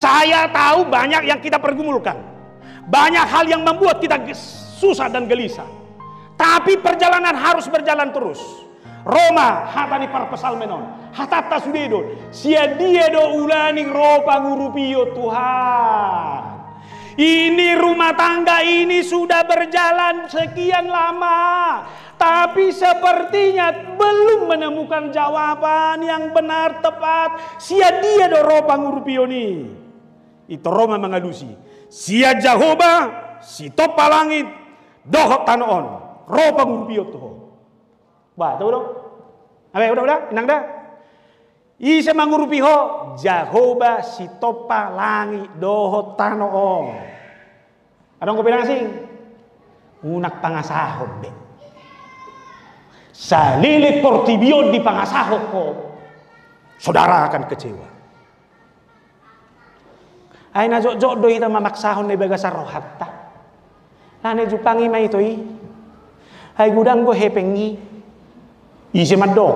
Saya tahu banyak yang kita pergumulkan, banyak hal yang membuat kita susah dan gelisah. Tapi perjalanan harus berjalan terus. Roma hatani parpesal menon, hatata sudedo, sia dia do ulani ropa ngurupio Tuhan. Ini rumah tangga ini sudah berjalan sekian lama, tapi sepertinya belum menemukan jawaban yang benar tepat. Sia dia do ropa ngurupio ni. Itu Roma mengadusi. Sia Jehovah si topa langit dohok tanoon ropa ngurupio Tuhan. Wah, tahu dong? Udah, inang dah. Isa mangurupi ho Jehovah si topa langit dohot tanoon. Adong ko pinasing? Unak pangasahod be. Sa lilit portibion di pangasahod ko, saudara akan kecewa. Ay na jok do ita mamaksahon na baga sa rohatta. Lane jupangi ma ito ay gudang go hepengi. Isi madok.